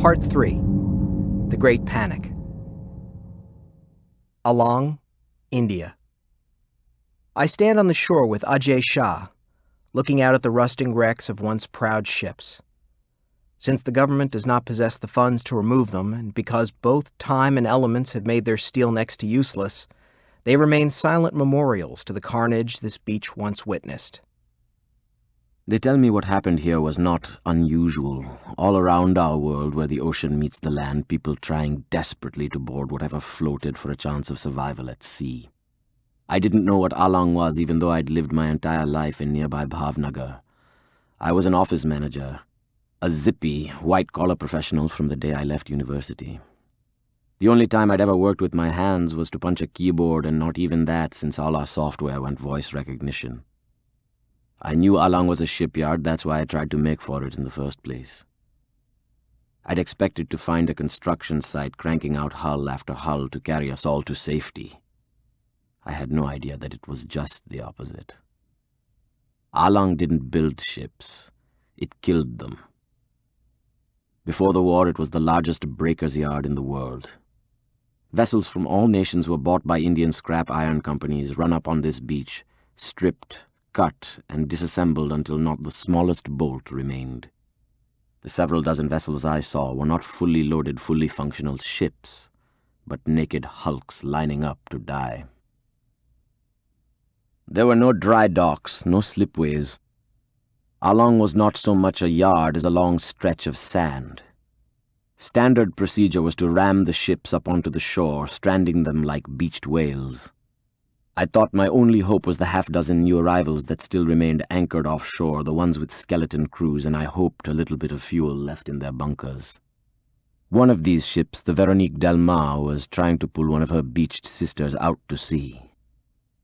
Part 3. The Great Panic. Along, India. I stand on the shore with Ajay Shah, looking out at the rusting wrecks of once proud ships. Since the government does not possess the funds to remove them, and because both time and elements have made their steel next to useless, they remain silent memorials to the carnage this beach once witnessed. They tell me what happened here was not unusual. All around our world, where the ocean meets the land, people trying desperately to board whatever floated for a chance of survival at sea. I didn't know what Along was, even though I'd lived my entire life in nearby Bhavnagar. I was an office manager, a zippy, white-collar professional from the day I left university. The only time I'd ever worked with my hands was to punch a keyboard, and not even that, since all our software went voice recognition. I knew Along was a shipyard, that's why I tried to make for it in the first place. I'd expected to find a construction site cranking out hull after hull to carry us all to safety. I had no idea that it was just the opposite. Along didn't build ships, it killed them. Before the war, it was the largest breakers yard in the world. Vessels from all nations were bought by Indian scrap iron companies, run up on this beach, stripped, cut, and disassembled until not the smallest bolt remained. The several dozen vessels I saw were not fully loaded, fully functional ships, but naked hulks lining up to die. There were no dry docks, no slipways. Along was not so much a yard as a long stretch of sand. Standard procedure was to ram the ships up onto the shore, stranding them like beached whales. I thought my only hope was the half-dozen new arrivals that still remained anchored offshore, the ones with skeleton crews, and I hoped a little bit of fuel left in their bunkers. One of these ships, the Veronique Delmar, was trying to pull one of her beached sisters out to sea.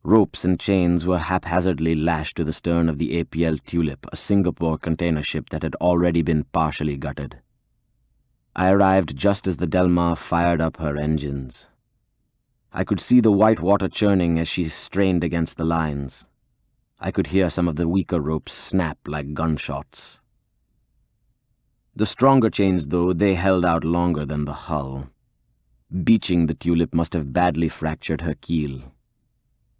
Ropes and chains were haphazardly lashed to the stern of the APL Tulip, a Singapore container ship that had already been partially gutted. I arrived just as the Delmar fired up her engines. I could see the white water churning as she strained against the lines. I could hear some of the weaker ropes snap like gunshots. The stronger chains, though, they held out longer than the hull. Beaching the Tulip must have badly fractured her keel.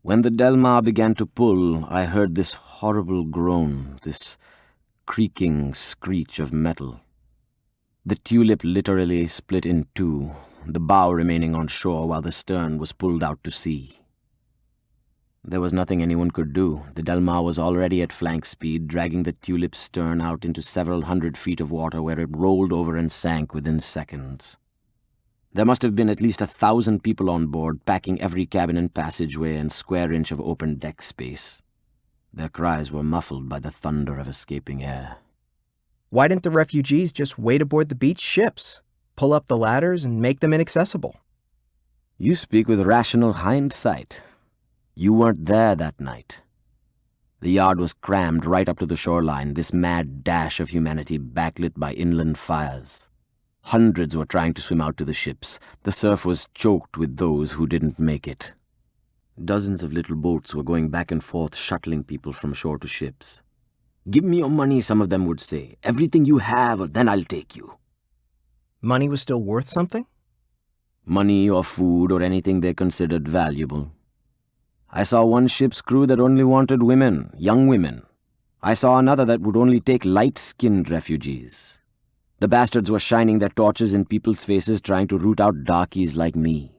When the Delmar began to pull, I heard this horrible groan, this creaking screech of metal. The Tulip literally split in two, the bow remaining on shore while the stern was pulled out to sea. There was nothing anyone could do. The Delmar was already at flank speed, dragging the Tulip's stern out into several hundred feet of water where it rolled over and sank within seconds. There must have been at least 1,000 people on board, packing every cabin and passageway and square inch of open deck space. Their cries were muffled by the thunder of escaping air. Why didn't the refugees just wait aboard the beach ships, pull up the ladders, and make them inaccessible? You speak with rational hindsight. You weren't there that night. The yard was crammed right up to the shoreline, this mad dash of humanity backlit by inland fires. Hundreds were trying to swim out to the ships. The surf was choked with those who didn't make it. Dozens of little boats were going back and forth, shuttling people from shore to ships. "Give me your money," some of them would say. "Everything you have, or then I'll take you." Money was still worth something? Money or food or anything they considered valuable. I saw one ship's crew that only wanted women, young women. I saw another that would only take light-skinned refugees. The bastards were shining their torches in people's faces, trying to root out darkies like me.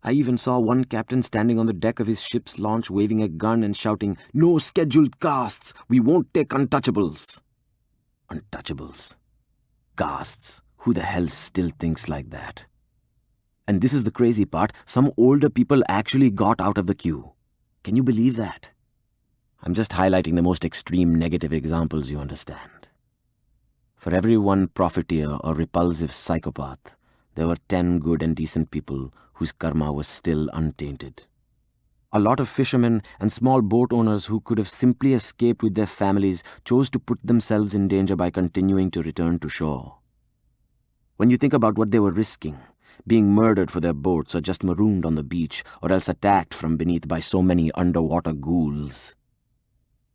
I even saw one captain standing on the deck of his ship's launch, waving a gun and shouting, "No scheduled casts! We won't take untouchables!" Untouchables. Casts. Who the hell still thinks like that? And this is the crazy part, some older people actually got out of the queue. Can you believe that? I'm just highlighting the most extreme negative examples, you understand. For every one profiteer or repulsive psychopath, there were 10 good and decent people whose karma was still untainted. A lot of fishermen and small boat owners who could have simply escaped with their families chose to put themselves in danger by continuing to return to shore. When you think about what they were risking, being murdered for their boats or just marooned on the beach or else attacked from beneath by so many underwater ghouls,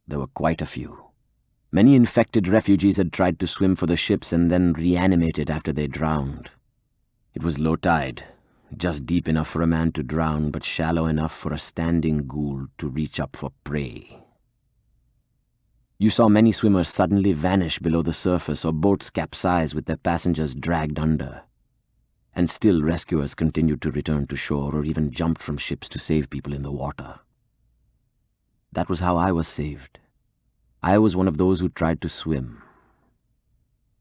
there were quite a few. Many infected refugees had tried to swim for the ships and then reanimated after they drowned. It was low tide, just deep enough for a man to drown, but shallow enough for a standing ghoul to reach up for prey. You saw many swimmers suddenly vanish below the surface or boats capsize with their passengers dragged under. And still rescuers continued to return to shore or even jumped from ships to save people in the water. That was how I was saved. I was one of those who tried to swim.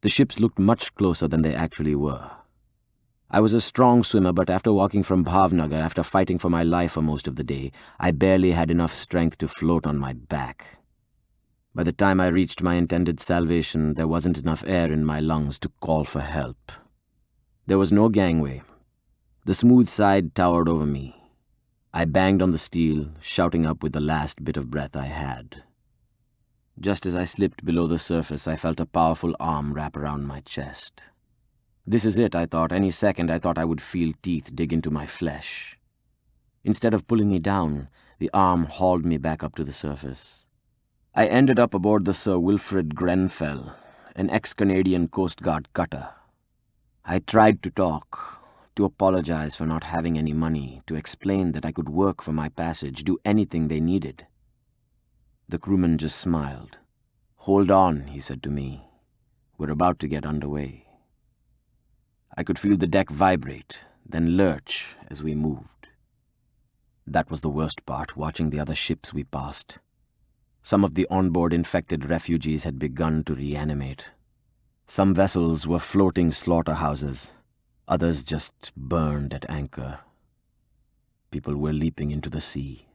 The ships looked much closer than they actually were. I was a strong swimmer, but after walking from Bhavnagar, after fighting for my life for most of the day, I barely had enough strength to float on my back. By the time I reached my intended salvation, there wasn't enough air in my lungs to call for help. There was no gangway. The smooth side towered over me. I banged on the steel, shouting up with the last bit of breath I had. Just as I slipped below the surface, I felt a powerful arm wrap around my chest. This is it, I thought. Any second, I thought I would feel teeth dig into my flesh. Instead of pulling me down, the arm hauled me back up to the surface. I ended up aboard the Sir Wilfrid Grenfell, an ex-Canadian Coast Guard cutter. I tried to talk, to apologize for not having any money, to explain that I could work for my passage, do anything they needed. The crewman just smiled. "Hold on," he said to me. "We're about to get underway." I could feel the deck vibrate, then lurch as we moved. That was the worst part, watching the other ships we passed. Some of the onboard infected refugees had begun to reanimate. Some vessels were floating slaughterhouses, others just burned at anchor. People were leaping into the sea.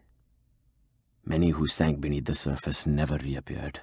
Many who sank beneath the surface never reappeared.